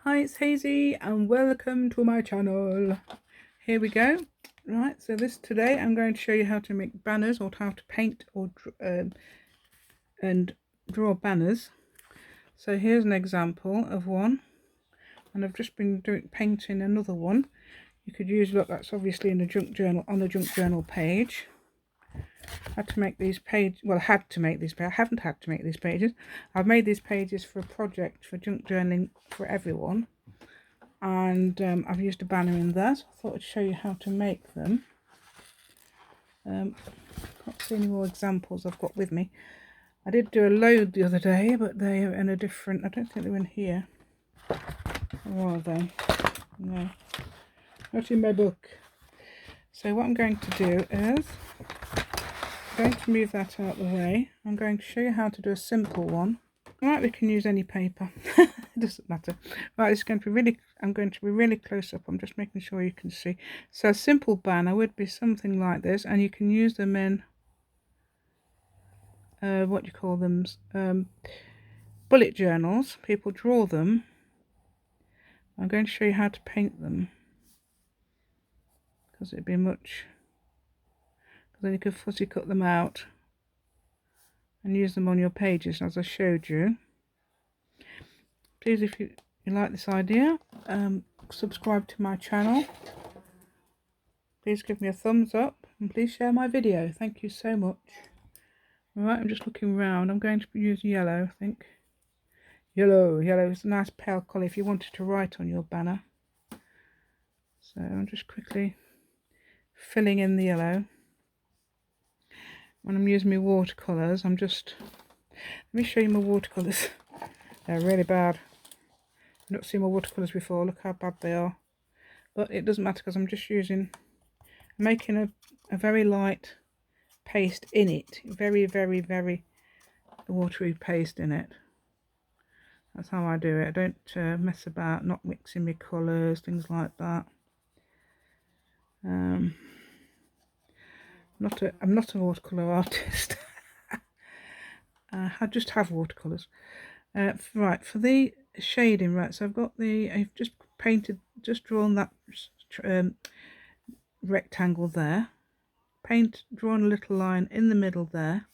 Hi, it's Hazy and welcome to my channel. Here we go. Right, so today I'm going to show you how to make banners, or how to paint or and draw banners. So here's an example of one, and I've just been painting another one. You could use, look, that's obviously in the junk journal, on the junk journal page. Had to make these pages. Well, I had to make these pages. I haven't had to make these pages. I've made these pages for a project for junk journaling for everyone, and I've used a banner in there, so I thought I'd show you how to make them. Can't see any more examples I've got with me. I did do a load the other day, but they are in a different, I don't think they're in here. Or are they? No, not in my book. So what I'm going to do is I'm going to move that out of the way. I'm going to show you how to do a simple one. Right, we can use any paper. It doesn't matter. Right, it's going to be really, I'm going to be really close up. I'm just making sure you can see. So a simple banner would be something like this, and you can use them in what do you call them, bullet journals. People draw them. I'm going to show you how to paint them, because it'd be much, because then you could fussy cut them out and use them on your pages as I showed you. Please, if you like this idea, subscribe to my channel. Please give me a thumbs up and please share my video. Thank you so much. Alright, I'm just looking around. I'm going to use yellow, I think. Yellow is a nice pale colour if you wanted to write on your banner. So I'm just quickly filling in the yellow. When I'm using my watercolours, let me show you my watercolours. They're really bad. I've not seen my watercolours before. Look how bad they are. But it doesn't matter, because I'm just making a very light paste in it. Very, very, very watery paste in it. That's how I do it. I don't mess about, not mixing my colours, things like that. I'm not a watercolour artist. I just have watercolours. Right, for the shading, right, so I've just drawn that rectangle there, drawn a little line in the middle there,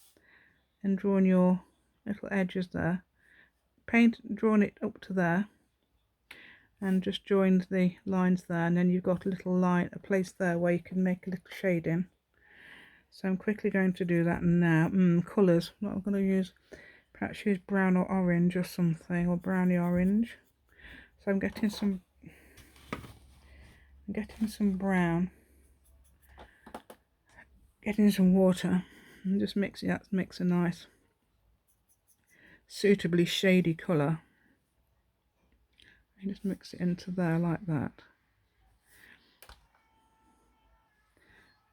and drawn your little edges there, drawn it up to there, and just joined the lines there, and then you've got a little line, a place there where you can make a little shading. So I'm quickly going to do that now. Colours, what I'm going to use, perhaps use brown or orange or something, or browny orange. So I'm getting some brown, getting some water, and just mixing that, makes a nice suitably shady colour. And just mix it into there like that,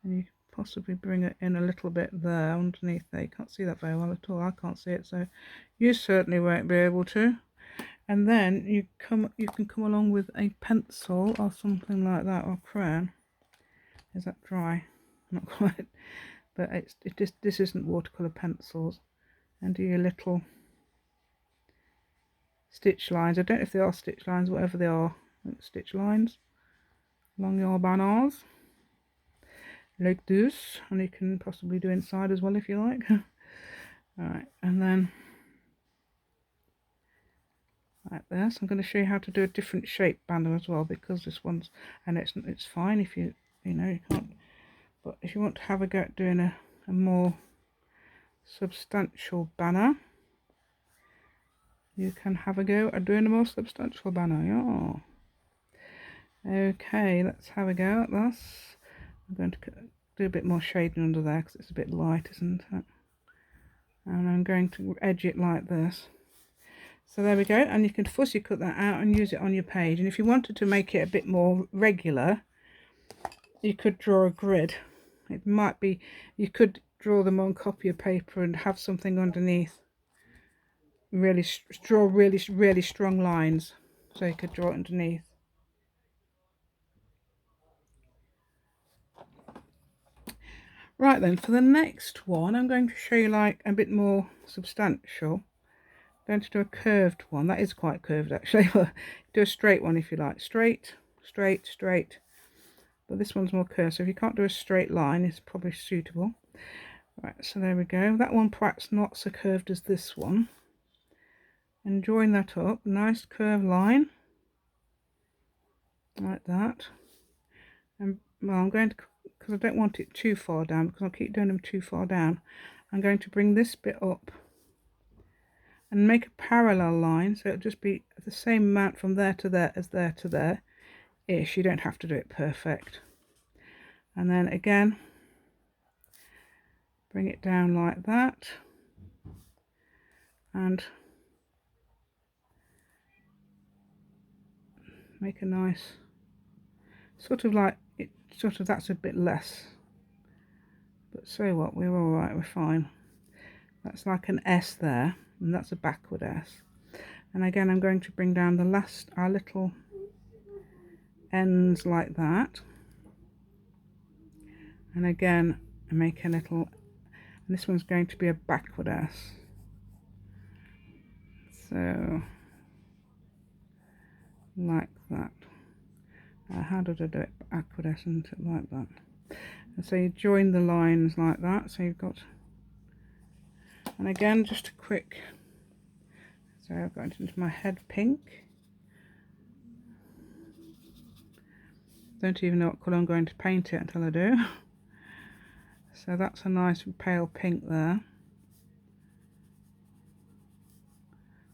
and you possibly bring it in a little bit there underneath there. You can't see that very well at all. I can't see it, so you certainly won't be able to. And then you can come along with a pencil or something like that, or crayon. Is that dry? Not quite, but this isn't watercolor pencils. And do your little stitch lines. I don't know if they are stitch lines, whatever they are, stitch lines along your banners like this, and you can possibly do inside as well if you like. Alright, and then like this. I'm going to show you how to do a different shape banner as well, because this one's, and it's fine if you know you can't, but if you want to have a go at doing a more substantial banner, you can have a go at doing a more substantial banner. Yeah. Okay, let's have a go at this. I'm going to do a bit more shading under there because it's a bit light, isn't it? And I'm going to edge it like this. So there we go, and you can fussy cut that out and use it on your page. And if you wanted to make it a bit more regular, you could draw a grid. It might be, you could draw them on copy of paper and have something underneath. Draw really strong lines, so you could draw it underneath. Right then, for the next one, I'm going to show you like a bit more substantial. going to do a curved one. That is quite curved actually. Do a straight one if you like. Straight, straight, straight. But this one's more curved, so if you can't do a straight line, it's probably suitable. Right, so there we go. That one perhaps not so curved as this one. And join that up. Nice curved line. Like that. And well, I'm going to, because I don't want it too far down, because I'll keep doing them too far down, I'm going to bring this bit up and make a parallel line, so it'll just be the same amount from there to there as there to there ish. You don't have to do it perfect. And then again, bring it down like that, and make a nice sort of like it, sort of, that's a bit less, but so what, we're all right, we're fine. That's like an S there, and that's a backward S. And again, I'm going to bring down the last, our little ends like that, and again make a little, and this one's going to be a backward S. So like that. How did I do it? Backward S, and like that. And so you join the lines like that, so you've got, and again just a quick, so I've got into my head pink. Don't even know what colour I'm going to paint it until I do. So that's a nice pale pink there.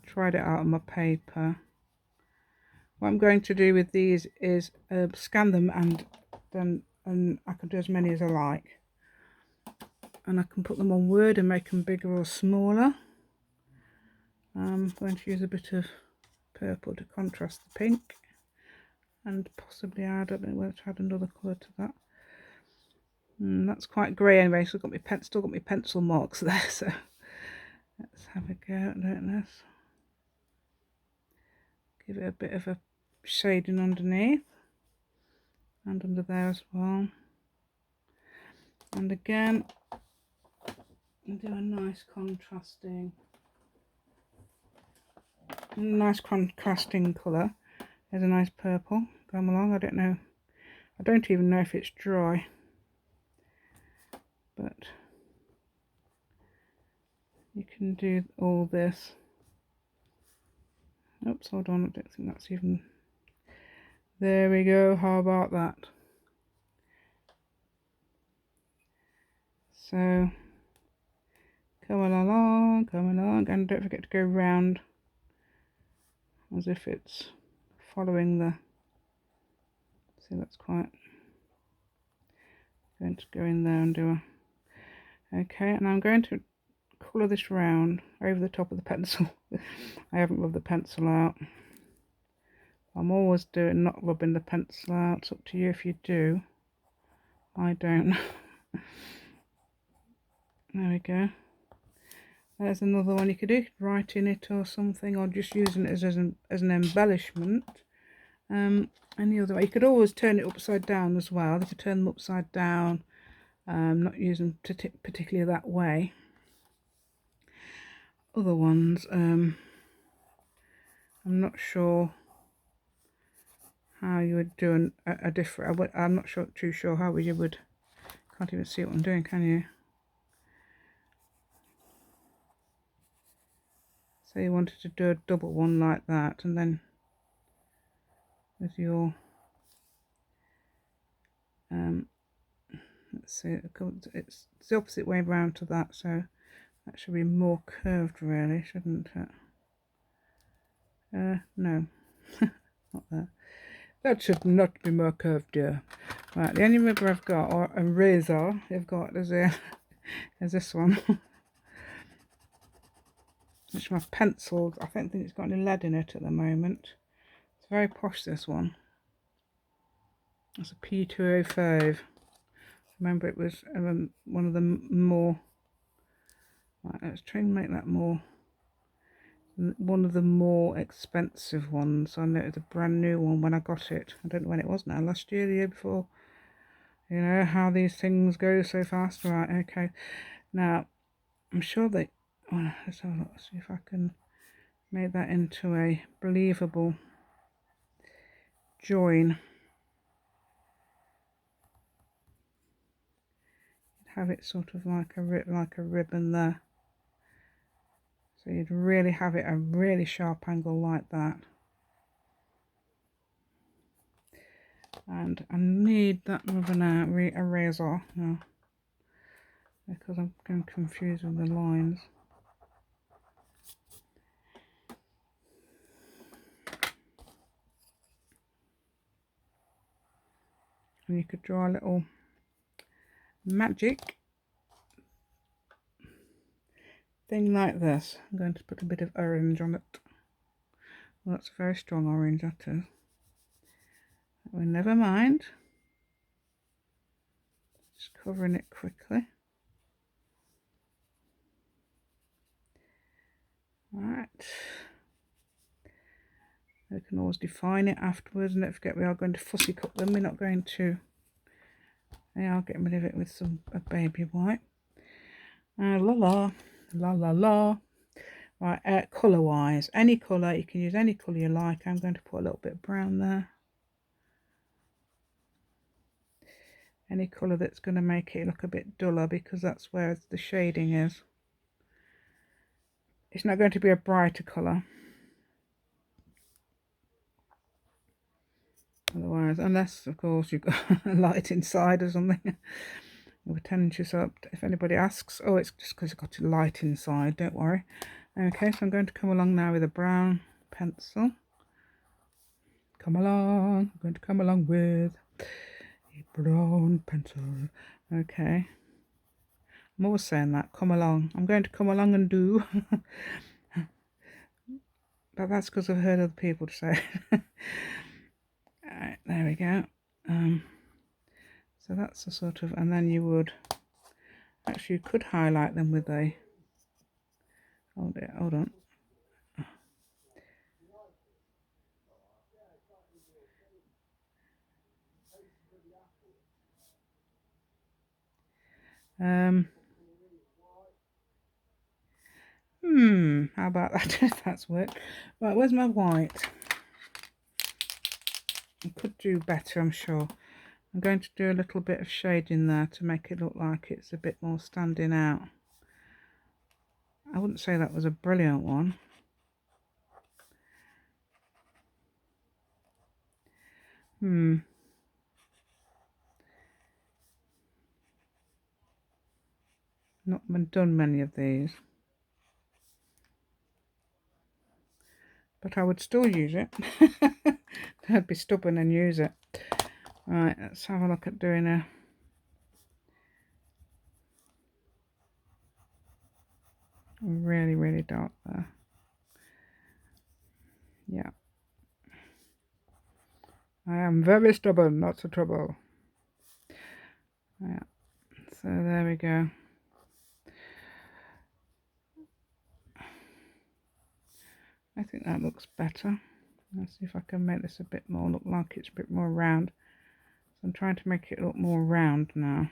Tried it out on my paper. What I'm going to do with these is scan them, and then I can do as many as I like. And I can put them on Word and make them bigger or smaller. I'm going to use a bit of purple to contrast the pink, and possibly add, I don't know whether to add another colour to that. That's quite grey anyway, so I've got my still got my pencil marks there, so let's have a go at doing this. Give it a bit of a shading underneath and under there as well. And again, do a nice contrasting colour. There's a nice purple come along. I don't even know if it's dry, but you can do all this. Oops, hold on, I don't think that's even, there we go. How about that? So coming along, and don't forget to go round as if it's following the, so that's quite, going to go in there and do a, okay, and I'm going to colour this round over the top of the pencil. I haven't rubbed the pencil out. I'm always doing not rubbing the pencil out. It's up to you if you do. I don't. There we go. There's another one you could do, write in it or something, or just using it as an embellishment. Any other way, you could always turn it upside down as well. You could turn them upside down, not use them particularly that way. Other ones, I'm not sure how you would do a different, I'm not too sure how you would, can't even see what I'm doing, can you? So you wanted to do a double one like that, and then with your, let's see, it's the opposite way round to that, so that should be more curved really, shouldn't it? No, not there. That should not be more curved, dear. Right, the only rubber I've got, or a razor I've got, is this one. Which my pencil, I don't think it's got any lead in it at the moment. It's very posh, this one. It's a P205. Remember, it was one of the more, right, let's try and make that more, one of the more expensive ones. I know it's a brand new one when I got it. I don't know when it was now, last year, the year before. You know how these things go so fast. Right, okay. Now, I'm sure they, let's have a look, see if I can make that into a believable join. Have it sort of like a ribbon there. So you'd really have it a really sharp angle like that. And I need that with an eraser now, because I'm getting confused with the lines. And you could draw a little magic thing like this. I'm going to put a bit of orange on it. Well, that's a very strong orange, that is. Well, never mind. Just covering it quickly. Right. You can always define it afterwards, and don't forget we are going to fussy cut them. We're not going to. I'll get rid of it with a baby white. La la la la la. Right, colour wise, any colour, you can use any colour you like. I'm going to put a little bit of brown there. Any colour that's going to make it look a bit duller, because that's where the shading is. It's not going to be a brighter colour. Otherwise, unless of course you've got a light inside or something. With 10 inches up, if anybody asks. Oh, it's just because it's got a light inside, don't worry. Okay, so I'm going to come along now with a brown pencil. Come along, I'm going to come along with a brown pencil. Okay, I'm always saying that, come along. I'm going to come along and do. But that's because I've heard other people say it. Alright, there we go. So that's a sort of, and then you would actually, you could highlight them with a, hold on. How about that? If that's worked. Right, where's my white? I could do better, I'm sure. I'm going to do a little bit of shading there to make it look like it's a bit more standing out. I wouldn't say that was a brilliant one. Not done many of these, but I would still use it. I'd be stubborn and use it. Right, let's have a look at doing a really dark there. Yeah, I am very stubborn, that's the trouble. Yeah, so there we go. I think that looks better. Let's see if I can make this a bit more look like it's a bit more round. So I'm trying to make it look more round now.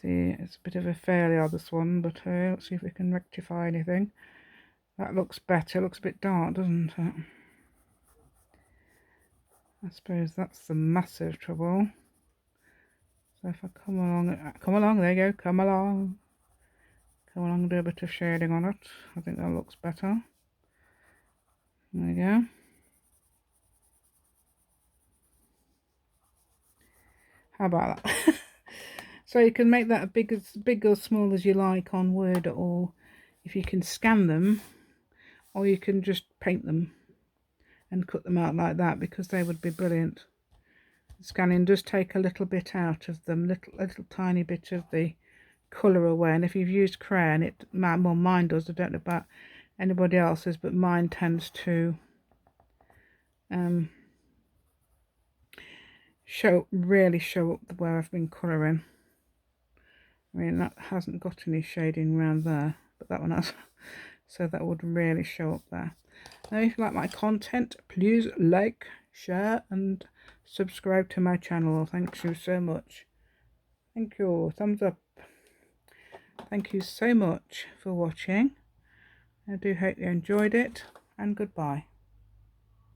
See, it's a bit of a failure, this one, but let's see if we can rectify anything. That looks better. It looks a bit dark, doesn't it? I suppose that's the massive trouble. So if I come along, there you go, come along and do a bit of shading on it. I think that looks better. There you go. How about that? So you can make that big or small as you like on Word, or if you can scan them, or you can just paint them and cut them out like that, because they would be brilliant. Scanning does take a little bit out of them, little tiny bit of the colour away, and if you've used crayon, well, mine does, I don't know about anybody else's, but mine tends to really show up where I've been colouring. I mean, that hasn't got any shading around there, but that one has. So that would really show up there. Now, if you like my content, please like, share and subscribe to my channel. Thank you so much. Thank you. Thumbs up. Thank you so much for watching. I do hope you enjoyed it, and goodbye.